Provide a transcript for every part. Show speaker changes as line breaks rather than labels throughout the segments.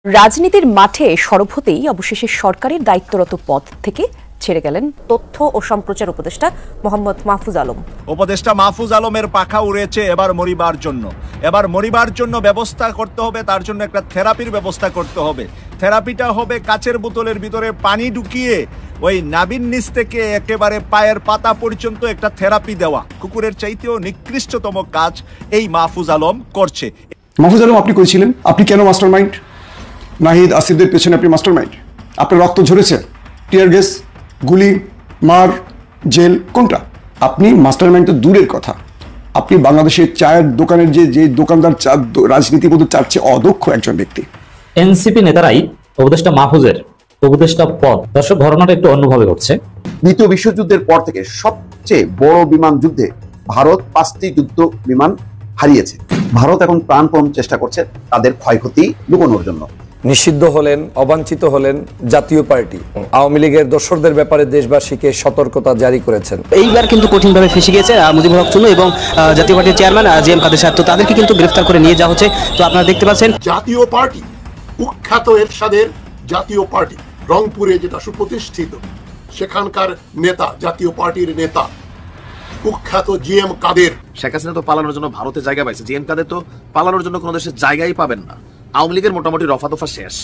রাজনীতির মাঠে সরব হতেই অবশেষে সরকারের দায়িত্বরত পদ থেকে ছেড়ে গেলেন তথ্য ও সম্প্রচার উপদেষ্টা মোহাম্মদ মাহফুজ আলম।
উপদেষ্টা মাহফুজ আলমের পাখা উড়েছে এবার মরিবার জন্য ব্যবস্থা করতে হবে। তার জন্য একটা থেরাপির ব্যবস্থা করতে হবে। থেরাপিটা হবে কাচের বোতলের ভিতরে পানি ঢুকিয়ে ওই নাভির নিচ থেকে একেবারে পায়ের পাতা পর্যন্ত একটা থেরাপি দেওয়া। কুকুরের চাইতেও নিকৃষ্টতম কাজ এই মাহফুজ আলম করছে।
মাহফুজ আলম আপনি করেছিলেন, আপনি কেন মাস্টার মাইন্ড? নাহিদ আসিফদের পেছনে আপনি মাস্টার মাইন্ড? আপনার রক্ত ঝরেছে, টিয়ার গ্যাস, গুলি, মার, জেল, কোনটা? আপনি মাস্টার মাইন্ড তো দূরের কথা, আপনি বাংলাদেশের চায়ের দোকানের যে দোকানদার রাজনীতি মধ্যে চার চেয়ে অদক্ষ একজন ব্যক্তি।
এনসিপি নেতারাই উপদেষ্টা মাহফুজের উপদেষ্টা পদ। দর্শক, ঘটনাটা একটু অন্যভাবে ঘটছে।
দ্বিতীয় বিশ্বযুদ্ধের পর থেকে সবচেয়ে বড় বিমান যুদ্ধে ভারত 5টি যুদ্ধ বিমান হারিয়েছে। ভারত এখন প্রাণপণ চেষ্টা করছে তাদের ক্ষয়ক্ষতি লুকানোর জন্য।
নিষিদ্ধ হলেন, অবাঞ্ছিত হলেন জাতীয় পার্টি। আওয়ামী লীগের দোসরদের ব্যাপারে দেশবাসীকে সতর্কতা জারি করেছেন।
এইবার কিন্তু কঠিনভাবে ফেসে গিয়েছে মুজিবুর রহমান চুন্নু এবং জাতীয় পার্টির চেয়ারম্যান জিএম কাদের সাহেব। তো তাদেরকে কিন্তু গ্রেফতার করে নিয়ে যাওয়া হচ্ছে। তো আপনারা দেখতে পাচ্ছেন
জাতীয় পার্টি, কুখ্যাত এরশাদের জাতীয় পার্টি রংপুরে যেটা সুপ্রতিষ্ঠিত, সেখানকার নেতা, জাতীয় পার্টির নেতা কুখ্যাত জিএম কাদের।
শেখ হাসিনা তো পালানোর জন্য ভারতে জায়গা পাইছে, জিএম কাদের তো পালানোর জন্য কোনো দেশের জায়গাই পাবেন না। আওয়ামী লীগের মোটামুটি রফা দফা শেষ।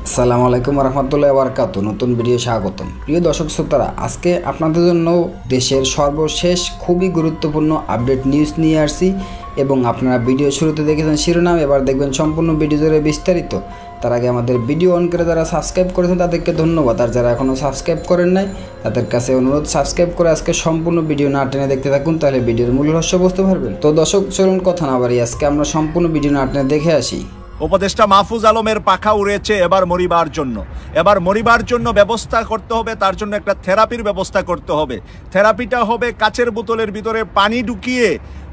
আসসালামু আলাইকুম রহমতুল্লাহি ওয়া বারাকাতুহু। নতুন ভিডিও স্বাগতম। প্রিয় দর্শক শ্রোতারা, আজকে আপনাদের জন্য দেশের সর্বশেষ খুবই গুরুত্বপূর্ণ আপডেট নিউজ নিয়ে আসছি এবং আপনারা ভিডিও শুরুতে দেখেছেন শিরোনাম, এবার দেখবেন সম্পূর্ণ ভিডিও জুড়ে বিস্তারিত। তার আগে আমাদের ভিডিও অন করে যারা সাবস্ক্রাইব করেছেন তাদেরকে ধন্যবাদ, আর যারা এখনও সাবস্ক্রাইব করেন নাই তাদের কাছে অনুরোধ সাবস্ক্রাইব করে আজকে সম্পূর্ণ ভিডিও না টেনে দেখতে থাকুন, তাহলে ভিডিওর মূল রহস্য বুঝতে পারবেন। তো দর্শক, চলুন কথা না বাড়িয়ে আজকে আমরা সম্পূর্ণ ভিডিও না টেনে দেখে আসি।
উপদেষ্টা মাহফুজ আলমের পাখা উড়েছে এবার মরিবার জন্য ব্যবস্থা করতে হবে। তার জন্য একটা থেরাপির ব্যবস্থা করতে হবে। থেরাপিটা হবে কাচের বোতলের ভিতরে পানি ঢুকিয়ে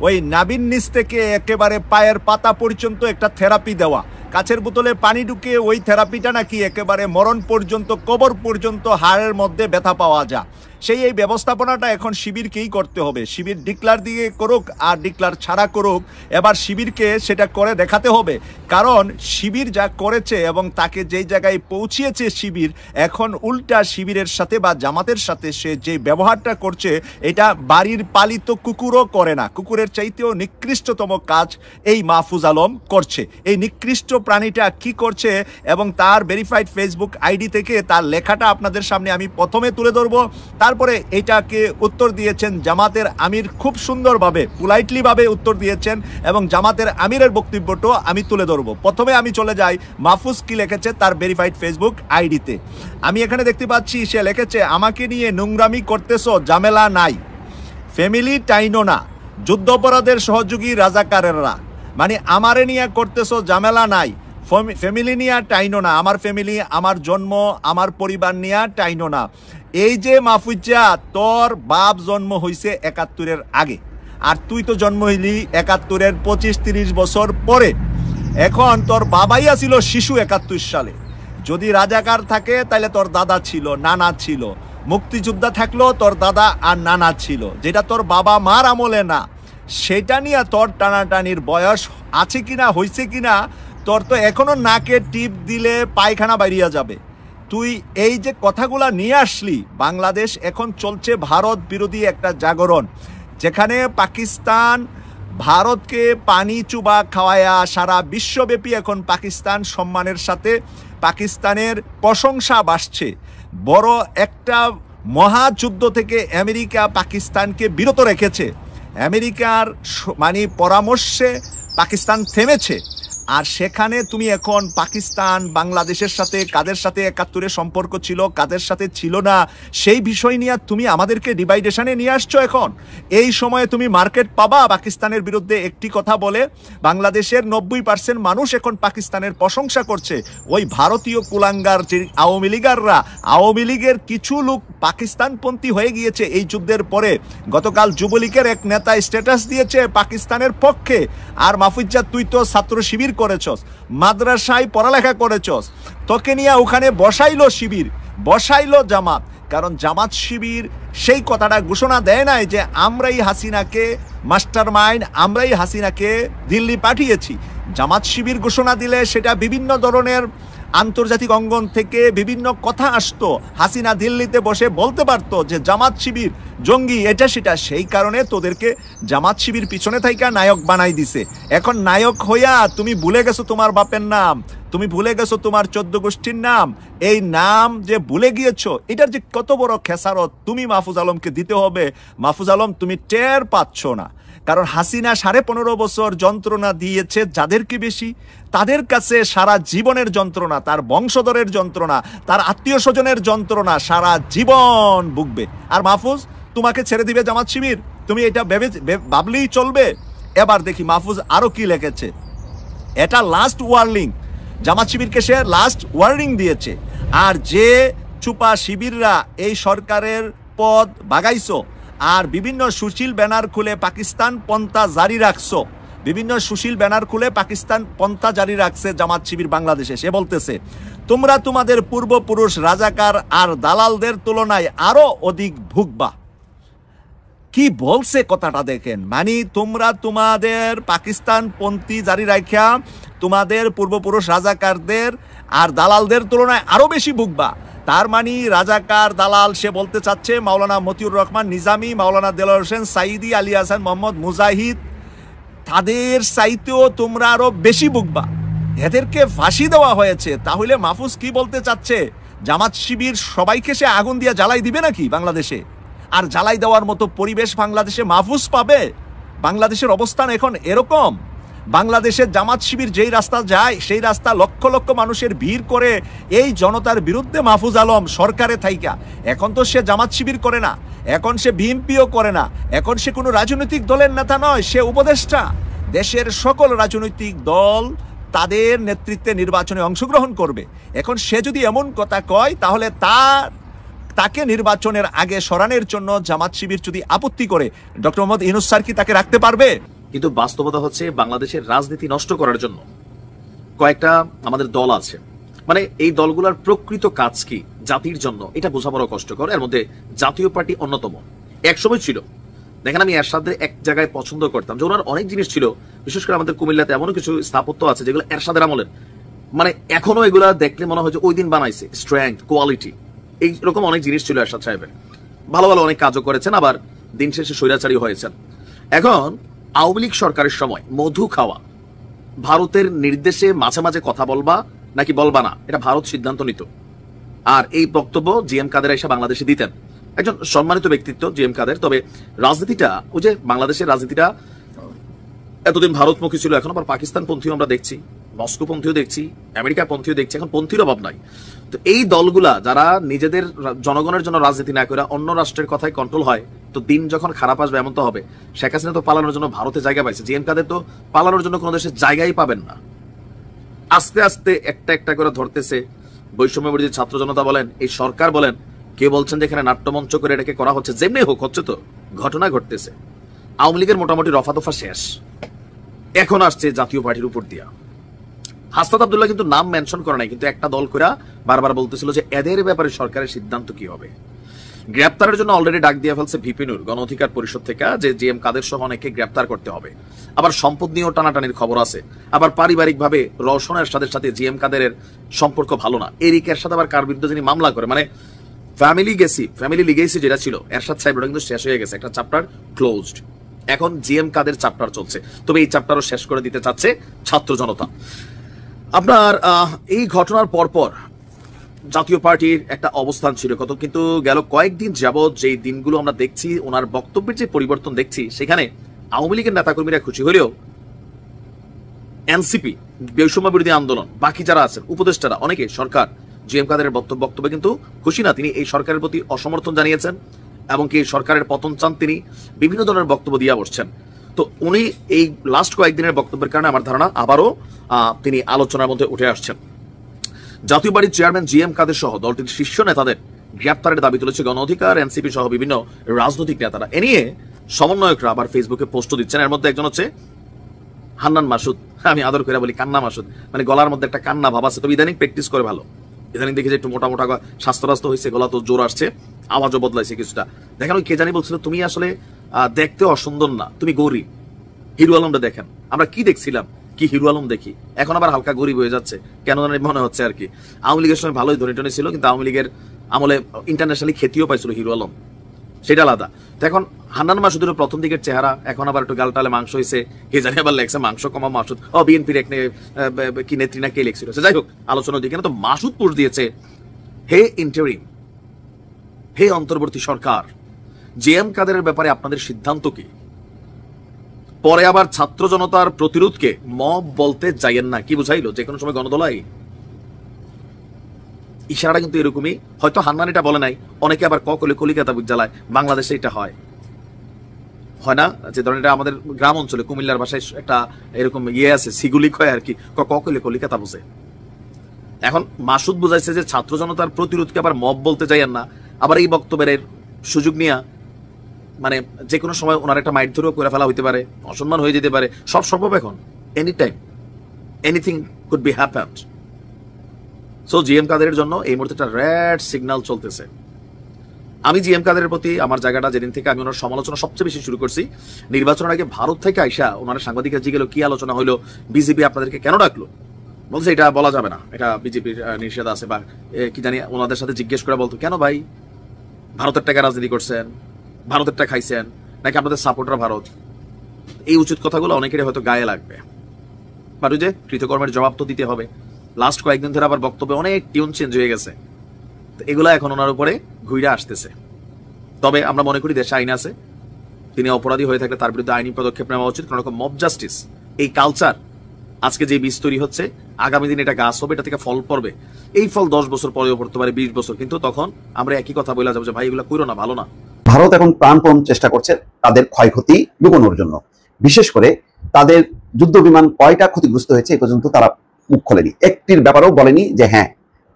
ওই নাভির নিচ থেকে একেবারে পায়ের পাতা পর্যন্ত একটা থেরাপি দেওয়া। কাচের বোতলে পানি ঢুকিয়ে ওই থেরাপিটা নাকি একেবারে মরণ পর্যন্ত, কবর পর্যন্ত হাড়ের মধ্যে ব্যথা পাওয়া যায়। এই ব্যবস্থাপনাটা এখন শিবিরকেই করতে হবে। শিবির ডিক্লার দিয়ে করুক আর ডিক্লার ছাড়া করুক, এবার শিবিরকে সেটা করে দেখাতে হবে। কারণ শিবির যা করেছে এবং তাকে যেই জায়গায় পৌঁছিয়েছে শিবির, এখন উল্টা শিবিরের সাথে বা জামাতের সাথে সে যে ব্যবহারটা করছে, এটা বাড়ির পালিত কুকুরও করে না। কুকুরের চাইতেও নিকৃষ্টতম কাজ এই মাহফুজ আলম করছে। এই নিকৃষ্ট প্রাণীটা কি করছে এবং তার ভেরিফাইড ফেসবুক আইডি থেকে তার লেখাটা আপনাদের সামনে আমি প্রথমে তুলে ধরবো। তারপরে এটাকে উত্তর দিয়েছেন জামাতের আমির, খুব সুন্দরভাবে পোলাইটলি ভাবে উত্তর দিয়েছেন এবং জামাতের আমিরের বক্তব্যটাও আমি তুলে ধরবো। প্রথমে আমি চলে যাই মাহফুজ কি লিখেছে তার ভেরিফাইড ফেসবুক আইডিতে। আমি এখানে দেখতে পাচ্ছি সে লিখেছে, আমাকে নিয়ে নোংরামি করতেছো, ঝামেলা নাই, ফ্যামিলি টাইনো না, যুদ্ধাপরাধের সহযোগী রাজাকারেররা। মানে আমারে নিয়ে করতেছো ঝামেলা নাই, ফ্যামিলি নিয়ে টাইনো না, আমার ফ্যামিলি, আমার জন্ম, আমার পরিবার নিয়ে টাইনো না। এই যে মাহফুজা, তোর বাপ জন্ম হইছে 71-এর আগে, আর তুই তো জন্ম হইলি 71-এর 25-30 বছর পরে। এখন তোর বাবাই ছিল শিশু 71 সালে। যদি রাজাকার থাকে তাহলে তোর দাদা ছিল, নানা ছিল। মুক্তিযোদ্ধা থাকলেও তোর দাদা আর নানা ছিল, যেটা তোর বাবা মার আমলে না। সেটা নিয়ে তোর টানাটানির বয়স আছে কিনা, হয়েছে কিনা, তোর তো এখনো নাকে টিপ দিলে পায়খানা বাইরিয়া যাবে। তুই এই যে কথাগুলা নিয়ে আসলি, বাংলাদেশ এখন চলছে ভারত বিরোধী একটা জাগরণ, যেখানে পাকিস্তান ভারতকে পানি চুবা খাওয়ায়া সারা বিশ্বব্যাপী এখন পাকিস্তান সম্মানের সাথে পাকিস্তানের প্রশংসা বাসছে। বড় একটা মহাযুদ্ধ থেকে আমেরিকা পাকিস্তানকে বিরত রেখেছে। আমেরিকার পরামর্শে পাকিস্তান থেমেছে। আর সেখানে তুমি এখন পাকিস্তান বাংলাদেশের সাথে কাদের সাথে 71-এর সম্পর্ক ছিল, কাদের সাথে ছিল না, সেই বিষয় নিয়ে তুমি আমাদেরকে ডিভাইডেশনে নিয়ে আসছো। এখন এই সময়ে তুমি মার্কেট পাবা পাকিস্তানের বিরুদ্ধে একটি কথা বলে। বাংলাদেশের 90% মানুষ এখন পাকিস্তানের প্রশংসা করছে। ওই ভারতীয় কুলাঙ্গার যে আওয়ামী লীগাররা, আওয়ামী লীগের কিছু লোক পাকিস্তানপন্থী হয়ে গিয়েছে এই যুদ্ধের পরে। গতকাল যুবলীগের এক নেতা স্ট্যাটাস দিয়েছে পাকিস্তানের পক্ষে। আর মাহফুজা, তুই তো ছাত্র শিবির করেছস, মাদ্রাসায় পড়ালেখা করেছস, তোকে নিয়ে ওখানে বসাইলো শিবির, বসাইলো জামাত। কারণ জামাত শিবির সেই কথাটা ঘোষণা দেয় নাই যে আমরাই হাসিনাকে মাস্টার মাইন্ড, আমরাই হাসিনাকে দিল্লি পাঠিয়েছি। জামাত শিবির ঘোষণা দিলে সেটা বিভিন্ন ধরনের আন্তর্জাতিক অঙ্গন থেকে বিভিন্ন কথা আসতো। হাসিনা দিল্লিতে বসে বলতে পারতো যে জামাত শিবির জঙ্গি, এটা সেটা। সেই কারণে তোদেরকে জামাত শিবির পিছনে থাইকা নায়ক বানাই দিছে। এখন নায়ক হইয়া তুমি ভুলে গেছো তোমার বাপের নাম, তুমি ভুলে গেছো তোমার 14 গোষ্ঠীর নাম। এই নাম যে ভুলে গিয়েছো, এটার যে কত বড় খেসারত তুমি মাহফুজ আলমকে দিতে হবে। মাহফুজ আলম, তুমি টের পাচ্ছ না, কারণ হাসিনা 15.5 বছর যন্ত্রণা দিয়েছে যাদেরকে বেশি, তাদের কাছে সারা জীবনের যন্ত্রণা, তার বংশধরের যন্ত্রণা, তার আত্মীয় স্বজনের যন্ত্রণা সারা জীবন ভুগবে। আর মাহফুজ, তোমাকে ছেড়ে দিবে জামাত শিবির? তুমি এটা ভাবলেই চলবে? এবার দেখি মাহফুজ আরো কি লিখেছে। এটা লাস্ট ওয়ার্নিং, জামাত শিবিরকে সে লাস্ট ওয়ার্নিং দিয়েছে। আর যে চুপা শিবিররা এই সরকারের পদ বাগাইছো আর বিভিন্ন সুশীল ব্যানার খুলে পাকিস্তান পন্থা জারি রাখছো, বিভিন্ন সুশীল ব্যানার খুলে পাকিস্তান পন্থা জারি রাখছে জামাত শিবির বাংলাদেশে, সে বলতেছে তোমরা তোমাদের পূর্বপুরুষ রাজাকার আর দালালদের তুলনায় আরো অধিক ভুগবা। কি বলছে কথাটা দেখেন, মানে তোমরা তোমাদের পাকিস্তান পন্থী জারি রাখিয়া তোমাদের পূর্বপুরুষ রাজাকারদের আর দালালদের তুলনায় আরো বেশি ভুগবা। তার মানে রাজাকার দালাল সে বলতে চাচ্ছে মাওলানা মতিউর রহমান নিজামী, মাওলানা দেলোয়ার হোসেন সাইদি, আলী হাসান মোহাম্মদ মুজাহিদ, তাদের চাইতেও তোমরা আরো বেশি ভুগবা। এদেরকে ফাঁসি দেওয়া হয়েছে। তাহলে মাহফুজ কি বলতে চাচ্ছে? জামাত শিবির সবাইকে সে আগুন দিয়ে জ্বালাই দিবে নাকি বাংলাদেশে? আর জ্বালাই দেওয়ার মতো পরিবেশ বাংলাদেশে মাহফুজ পাবে? বাংলাদেশের অবস্থান এখন এরকম। বাংলাদেশের জামাত শিবির যেই রাস্তা যায় সেই রাস্তা লক্ষ লক্ষ মানুষের ভিড় করে এই জনতার বিরুদ্ধে মাহফুজ আলম সরকারে থাইকা। এখন তো সে জামাত শিবির করে না, এখন সে বিএনপিও করে না, এখন সে কোনো রাজনৈতিক দলের নেতা নয়, সে উপদেষ্টা। দেশের সকল রাজনৈতিক দল তাদের নেতৃত্বে নির্বাচনে অংশগ্রহণ করবে। এখন সে যদি এমন কথা কয়, তাহলে তাকে নির্বাচনের আগে সরানোর জন্য জামাত শিবির যদি আপত্তি করে, ডক্টর মোহাম্মদ ইউনূস স্যার কি তাকে রাখতে পারবে?
কিন্তু বাস্তবতা হচ্ছে বাংলাদেশের রাজনীতি নষ্ট করার জন্য কয়েকটা আমাদের দল আছে। মানে এই দলগুলোর প্রকৃত কাজ কি জাতির জন্য, এটা বোঝা বড় কষ্টকর। এর মধ্যে জাতীয় পার্টি অন্যতম। এক সময় ছিল, দেখেন আমি এরশাদের এক জায়গায় পছন্দ করতাম যে ওনার অনেক জিনিস ছিল, বিশেষ করে আমাদের কুমিল্লাতে এমনও কিছু স্থাপত্য আছে যেগুলো এরশাদের আমলের, মানে এখনো এগুলা দেখলে মনে হয় যে ওই দিন বানাইছে। স্ট্রেংথ, কোয়ালিটি, এইরকম অনেক জিনিস ছিল এরশাদ সাহেবের। ভালো ভালো অনেক কাজও করেছেন, আবার দিন শেষে স্বৈরাচারী হয়েছেন। এখন আওয়ামী লীগ সরকারের সময় মধু খাওয়া, ভারতের নির্দেশে মাঝে মাঝে কথা বলবা নাকি বলবা না, এটা ভারত সিদ্ধান্ত নিত। আর এই বক্তব্য জিএম কাদের এসে বাংলাদেশে দিতেন, একজন সম্মানিত ব্যক্তিত্ব জিএম কাদের। তবে রাজনীতিটা, ওই যে বাংলাদেশের রাজনীতিটা এতদিন ভারতমুখী ছিল, এখন আবার পাকিস্তান পন্থীও আমরা দেখছি, মস্কো পন্থীও দেখছি, আমেরিকা পন্থীও দেখছি, এখন পন্থীর অভাব নাই। তো এই দলগুলা যারা নিজেদের জনগণের জন্য রাজনীতি না করে অন্য রাষ্ট্রের কথায় কন্ট্রোল হয়, তো দিন যখন খারাপ আসবে এমন তো হবে। শেখ হাসিনা তো পালানোর জন্য ভারতে জায়গা পাইছে, জিএম কাদের তো পালানোর জন্য কোনো দেশের জায়গাই পাবেন না। আস্তে আস্তে একটা একটা করে ধরতেছে। বৈষম্য বিরোধী ছাত্র জনতা বলেন, এই সরকার বলেন, কে বলছেন যে এখানে নাট্যমঞ্চ করে এটাকে করা হচ্ছে, যেমনি হোক হচ্ছে, তো ঘটনা ঘটতেছে। আওয়ামী লীগের মোটামুটি রফাদফা শেষ, এখন আসছে জাতীয় পার্টির উপর দিয়া। হাসনাত আব্দুল্লাহ কিন্তু নাম মেনশন করে নাই, কিন্তু একটা দল করে বারবার বলতেছিল যে এদের ব্যাপারে সরকারের সিদ্ধান্ত কি হবে। গ্রেপ্তারের জন্য অলরেডি ডাক দিয়ে ফেলছে ভিপিনুর গণ অধিকার পরিষদ থেকে, যে জিএম কাদের সহ অনেকে গ্রেপ্তার করতে হবে। আবার সম্পদ নিয়েও টানাটানির খবর আছে। আবার পারিবারিক ভাবে রওশন এরশাদের সাথে জিএম কাদের সম্পর্ক ভালো না। এরিক এরশাদ আবার কার বিরুদ্ধে যিনি মামলা করে, মানে ফ্যামিলি লিগেসি যেটা ছিল এরশাদ সাহেব, ওটা কিন্তু শেষ হয়ে গেছে, একটা চ্যাপ্টার ক্লোজড। এখন জিএম কাদের চ্যাপ্টার চলছে, তবে এই চ্যাপ্টারও শেষ করে দিতে চাচ্ছে ছাত্র জনতা। আপনার এই ঘটনার পরপর জাতীয় পার্টির একটা অবস্থান ছিল কত, কিন্তু গেল কয়েকদিন যাবৎ যে দিনগুলো আমরা দেখছি, ওনার বক্তব্যের যে পরিবর্তন দেখছি, সেখানে আওয়ামী লীগের নেতাকর্মীরা খুশি হলেও এনসিপি, বৈষম্য বিরোধী আন্দোলন, বাকি যারা আছেন উপদেষ্টারা, অনেকে সরকার জিএম কাদের বক্তব্যে কিন্তু খুশি না। তিনি এই সরকারের প্রতি অসমর্থন জানিয়েছেন এবং কি সরকারের পতন চান, তিনি বিভিন্ন ধরনের বক্তব্য দিয়ে বসছেন। তো উনি এই লাস্ট কয়েকদিনের বক্তব্যের কারণে আমার ধারণা আবারও তিনি আলোচনার মধ্যে উঠে আসছেন। জাতীয় পার্টির চেয়ারম্যান জিএম কাদের সহ দলটির শীর্ষ নেতাদের গ্রেপ্তারের দাবি তুলেছে গণ অধিকার, এনসিপি সহ বিভিন্ন রাজনৈতিক নেতারা। এ নিয়ে সমন্বয়করা আবার ফেসবুকে পোস্টও দিচ্ছেন। এর মধ্যে একজন হচ্ছে হান্নান মাসুদ, আমি আদর করে বলি কান্না মাসুদ, মানে গলার মধ্যে একটা কান্না ভাব আছে, তবে ইদানিং প্র্যাকটিস করে ভালো। ইদানিং দেখি যে একটু মোটা মোটা স্বাস্থ্যরাস্ত হয়েছে, গলা তো জোর আসছে, আওয়াজও বদলাইছে কিছুটা। দেখেন ওই কে জানি বলছিল, তুমি আসলে দেখতে অসুন্দর না, তুমি গরিব। হিরু আলমটা দেখেন, আমরা কি দেখছিলাম, কি হিরো আলম দেখি, এখন আবার হালকা গরিব হয়ে যাচ্ছে কেন জানি মনে হচ্ছে আর কি। আওয়ামী লীগের সময় ভালোই ধনী টনি ছিল, কিন্তু আওয়ামী লীগের আমলে ইন্টারন্যাশনালি খ্যাতিও পাইছিল হিরো আলম, সেটা আলাদা। তো এখন হান্নান মাসুদের প্রথম দিকের চেহারা, এখন আবার একটু গালটালে মাংস হয়েছে, কে জানি আবার লেখছে মাংস কমা মাসুদ, বিএনপির এক কি নেত্রী না কে লেখছিল, যাই হোক আলোচনা দিকে না। তো মাসুদ পোস্ট দিয়েছে, হে ইন্টারিম, হে অন্তর্বর্তী সরকার, জেএম কাদেরের ব্যাপারে আপনাদের সিদ্ধান্ত কি? পরে আবার ছাত্র জনতার প্রতিরোধকে মব বলতে যাইয়েন না। কি বুঝাইলো? যে কোনো সময় গণদোলাই। ইশারাটা কিন্তু এরকমই, হয়তো হান্নান এটা বলে নাই, অনেকে আবার কলিকাতা বিদ্যালয় বাংলাদেশে এটা হয় না, যে ধরেন এটা আমাদের গ্রাম অঞ্চলে কুমিল্লার ভাষায় একটা এরকম আছে, সিগুলি কয় আর কি, কলিকাতা বোঝে। এখন মাসুদ বুঝাইছে যে ছাত্র জনতার প্রতিরোধকে আবার মব বলতে যাইয়েন না, আবার এই বক্তব্যের সুযোগ নিয়ে মানে যে কোনো সময় ওনার একটা মাইট ধরেও করে ফেলা হইতে পারে, অসম্মান হয়ে যেতে পারে, সব সম্ভব এখন, any time anything could be happened. So GM কাদেরের জন্য এই মুহূর্তে একটা রেড সিগন্যাল চলতেছে। আমি জিএম কাদেরের প্রতি আমার জায়গাটা যেদিন থেকে আমি ওনার সমালোচনা সবচেয়ে বেশি শুরু করছি, নির্বাচনের আগে ভারত থেকে আইসা ওনার সাংবাদিকরা জিজ্ঞেস কি আলোচনা হলো, বিজেপি আপনাদেরকে কেন ডাকলো, বলছে এটা বলা যাবে না, এটা বিজেপির নিষেধ আছে, বা কি জানি ওনাদের সাথে জিজ্ঞেস করে বলতো, কেন ভাই ভারতের টাকা রাজনীতি করছেন, ভারতের টাকা খাইছেন নাকি আপনাদের সাপোর্টার ভারত? এই উচিত কথাগুলো অনেকেরই হয়তো গায়ে লাগবে, বাট ওই যে কৃতকর্মের জবাব তো দিতে হবে। লাস্ট কয়েকদিন ধরে আবার বক্তব্যে অনেক টিউন চেঞ্জ হয়ে গেছে, তো এগুলা এখন ওনার উপরে ঘুরে আসতেছে। তবে আমরা মনে করি দেশে আইন আছে, তিনি অপরাধী হয়ে থাকলে তার বিরুদ্ধে আইনি পদক্ষেপ নেওয়া উচিত। কারণ মব জাস্টিস এই কালচার আজকে যে বীজ তৈরি হচ্ছে, আগামী দিন এটা গাছ হবে, এটা থেকে ফল পড়বে। এই ফল 10 বছর পরেও পড়তে পারে, 20 বছর, কিন্তু তখন আমরা একই কথা বলে যাবো যে ভাই এগুলো করো না, ভালো না।
ভারত এখন প্রাণপণ চেষ্টা করছে তাদের ক্ষয়ক্ষতি লুকানোর জন্য। বিশেষ করে তাদের যুদ্ধ বিমান কয়টা ক্ষতিগ্রস্ত হয়েছে এ পর্যন্ত তারা মুখ খোলেনি, একটির ব্যাপারেও বলেনি যে হ্যাঁ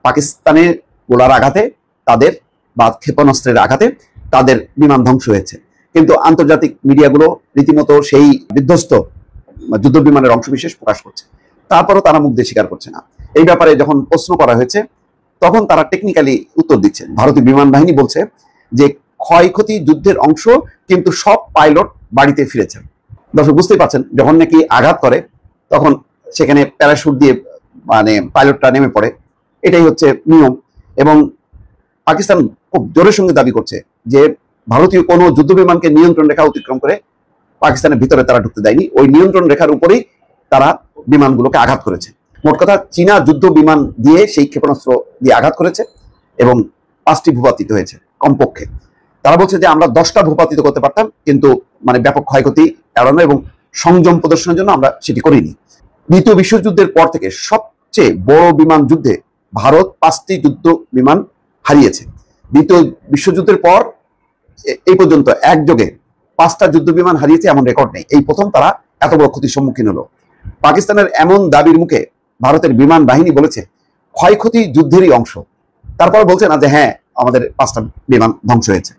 পাকিস্তানের গোলার আঘাতে তাদের বা ক্ষেপণাস্ত্রের আঘাতে তাদের বিমান ধ্বংস হয়েছে। কিন্তু আন্তর্জাতিক মিডিয়াগুলো রীতিমতো সেই বিধ্বস্ত যুদ্ধ বিমানের অংশবিশেষ প্রকাশ করছে, তারপরও তারা মুখ দিয়ে স্বীকার করছে না। এই ব্যাপারে যখন প্রশ্ন করা হয়েছে তখন তারা টেকনিক্যালি উত্তর দিচ্ছে। ভারতীয় বিমান বাহিনী বলছে যে ক্ষয়ক্ষতি যুদ্ধের অংশ, কিন্তু সব পাইলট বাড়িতে ফিরেছেন। দর্শক বুঝতেই পারছেন, যখন নাকি আঘাত করে তখন সেখানে প্যারাশুট দিয়ে মানে পাইলটটা নেমে পড়ে, এটাই হচ্ছে নিয়ম। এবং পাকিস্তান খুব জোরের সঙ্গে দাবি করছে যে ভারতীয় কোনো যুদ্ধ বিমানকে নিয়ন্ত্রণ রেখা অতিক্রম করে পাকিস্তানের ভিতরে তারা ঢুকতে দেয়নি, ওই নিয়ন্ত্রণ রেখার উপরেই তারা বিমানগুলোকে আঘাত করেছে। মোট কথা চীনা যুদ্ধ বিমান দিয়ে সেই ক্ষেপণাস্ত্র দিয়ে আঘাত করেছে এবং 5টি ভূপাতিত হয়েছে কমপক্ষে। তারা বলছে যে আমরা 10টা ভূপাতিত করতে পারতাম, কিন্তু মানে ব্যাপক ক্ষয়ক্ষতি এড়ানো এবং সংযম প্রদর্শনের জন্য আমরা সেটি করিনি। দ্বিতীয় বিশ্বযুদ্ধের পর থেকে সবচেয়ে বড় বিমান যুদ্ধে ভারত 5টি যুদ্ধ বিমান হারিয়েছে। দ্বিতীয় বিশ্বযুদ্ধের পর এই পর্যন্ত একযোগে 5টা যুদ্ধ বিমান হারিয়েছে এমন রেকর্ড নেই, এই প্রথম তারা এত বড় ক্ষতির সম্মুখীন হলো। পাকিস্তানের এমন দাবির মুখে ভারতের বিমান বাহিনী বলেছে ক্ষয়ক্ষতি যুদ্ধেরই অংশ, তারপর বলছে না যে হ্যাঁ আমাদের 5টা বিমান ধ্বংস হয়েছে।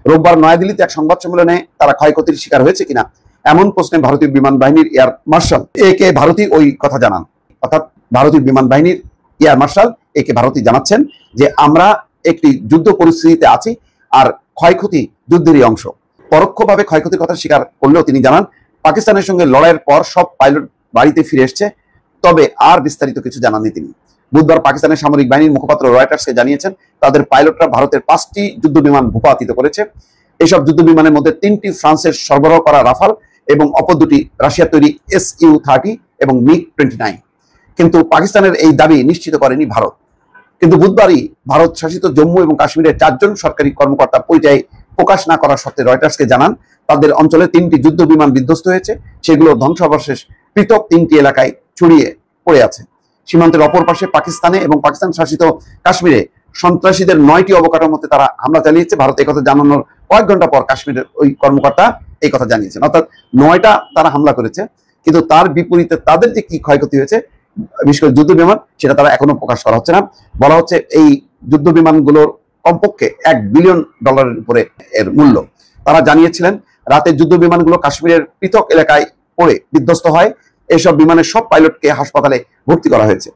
রোববার নয়াদিল্লিতে এক সংবাদ সম্মেলনে তারা ক্ষয়ক্ষতির শিকার হয়েছে কিনা এমন প্রশ্নে ভারতীয় বিমান বাহিনীর এয়ার মার্শাল একে ভারতী ওই কথা জানান। অর্থাৎ ভারতীয় বিমান বাহিনীর এয়ার মার্শাল একে ভারতী জানাচ্ছেন যে আমরা একটি যুদ্ধ পরিস্থিতিতে আছি আর ক্ষয়ক্ষতি যুদ্ধেরই অংশ। পরোক্ষভাবে ক্ষয়ক্ষতির কথা স্বীকার করলেও তিনি জানান পাকিস্তানের সঙ্গে লড়াইয়ের পর সব পাইলট বাড়িতে ফিরে এসছে, তবে আর বিস্তারিত কিছু জানাননি তিনি। বুধবার পাকিস্তানের সামরিক বাহিনীর মুখপাত্র রয়টার্সকে জানিয়েছেন তাদের পাইলটরা ভারতের 5টি যুদ্ধ বিমান ভূপাতিত করেছে। এসব যুদ্ধ বিমানের মধ্যে 3টি ফ্রান্সের সরবরাহ করা রাফাল এবং অপর 2টি রাশিয়ার তৈরি Su-30 এবং MiG-29। কিন্তু পাকিস্তানের এই দাবি নিশ্চিত করেনি ভারত। কিন্তু বুধবারই ভারত শাসিত জম্মু এবং কাশ্মীরের 4 জন সরকারি কর্মকর্তা পরিচয় প্রকাশ না করার সত্ত্বে রয়টার্সকে জানান তাদের অঞ্চলে 3টি যুদ্ধ বিমান বিধ্বস্ত হয়েছে, সেগুলো ধ্বংসাবশেষ পৃথক 3টি এলাকায় ছড়িয়ে পড়ে আছে। সীমান্তের অপর পাশে পাকিস্তানে এবং পাকিস্তান শাসিত কাশ্মীরে সন্ত্রাসীদের 9টি অবকাঠামোতে তারা হামলা চালিয়েছে। ভারত এই কথা জানানোর কয়েক ঘন্টা পর কাশ্মীরের ওই কর্মকর্তা এই কথা জানিয়েছেন। অর্থাৎ 9টা তারা হামলা করেছে, কিন্তু তার বিপরীতে তাদের যে কি ক্ষয়ক্ষতি হয়েছে বিশেষ করে যুদ্ধ বিমান সেটা তারা এখনো প্রকাশ করা হচ্ছে না। বলা হচ্ছে এই যুদ্ধ বিমানগুলোর কমপক্ষে $1 বিলিয়ন উপরে এর মূল্য। তারা জানিয়েছিলেন রাতের যুদ্ধ বিমানগুলো কাশ্মীরের পৃথক এলাকায় পড়ে বিধ্বস্ত হয়। এসব বিমানের সব পাইলটকে হাসপাতালে ভর্তি করা হয়েছে।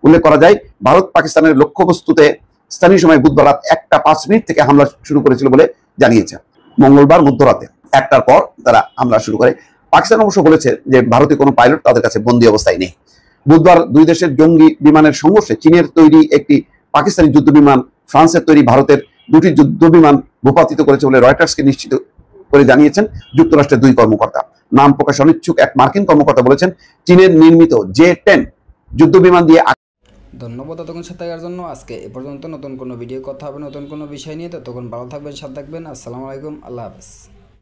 উল্লেখ করা যায় ভারত পাকিস্তানের লক্ষ্যবস্তুতে স্থানীয় সময় বুধবার রাত 1:05 থেকে হামলা শুরু করেছিল বলে জানিয়েছে। মঙ্গলবার মধ্যরাতে 1টার পর তারা হামলা শুরু করে। পাকিস্তান অবশ্য বলেছে যে ভারতীয় কোনো পাইলট তাদের কাছে বন্দী অবস্থায় নেই। বুধবার দুই দেশের জঙ্গি বিমানের সংঘর্ষে চীনের তৈরি একটি পাকিস্তানি যুদ্ধ বিমান ফ্রান্সের তৈরি ভারতের দুটি যুদ্ধ বিমান ভূপাতিত করেছে বলে রয়টার্সকে নিশ্চিত করে জানিয়েছেন যুক্তরাষ্ট্রের দুই কর্মকর্তা। নাম প্রকাশ অনিচ্ছুক এক মার্কিন কর্মকর্তা বলেছেন, চীনের নির্মিত J-10 যুদ্ধ বিমান দিয়ে।
ধন্যবাদ এতক্ষণ সাথে থাকার জন্য। আজকে এ পর্যন্ত। নতুন কোনো ভিডিও কথা হবে নতুন কোনো বিষয় নিয়ে। ততক্ষণ ভালো থাকবেন, সাথে থাকবেন। আসসালামু আলাইকুম, আল্লাহ হাফেজ।